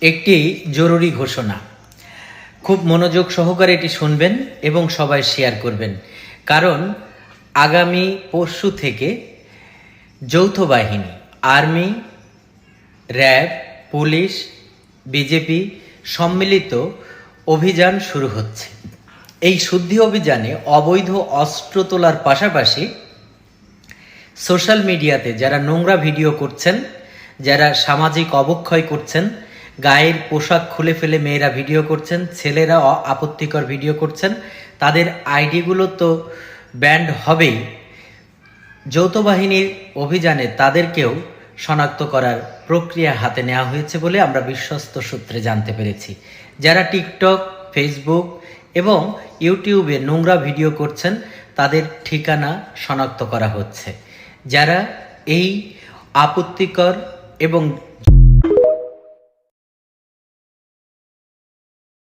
একটি জরুরি ঘোষণা, খুব মনোযোগ সহকারে এটি শুনবেন এবং সবাই শেয়ার করবেন, কারণ আগামী পরশু থেকে যৌথ বাহিনী, আর্মি, র্যাব, পুলিশ, বিজেপি সম্মিলিত অভিযান শুরু হচ্ছে। এই শুদ্ধি অভিযানে অবৈধ অস্ত্র তোলার পাশাপাশি সোশ্যাল মিডিয়াতে যারা নোংরা ভিডিও করছেন, যারা সামাজিক অবক্ষয় করছেন, গায়ের পোশাক খুলে ফেলে মেয়েরা ভিডিও করছেন, ছেলেরা আপত্তিকর ভিডিও করছেন, তাদের আইডিগুলো তো ব্যান্ড হবেই। যৌথ বাহিনীর অভিযানে তাদেরকেও শনাক্ত করার প্রক্রিয়া হাতে নেওয়া হয়েছে বলে আমরা বিশ্বস্ত সূত্রে জানতে পেরেছি। যারা টিকটক, ফেসবুক এবং ইউটিউবে নোংরা ভিডিও করছেন তাদের ঠিকানা শনাক্ত করা হচ্ছে। যারা এই আপত্তিকর এবং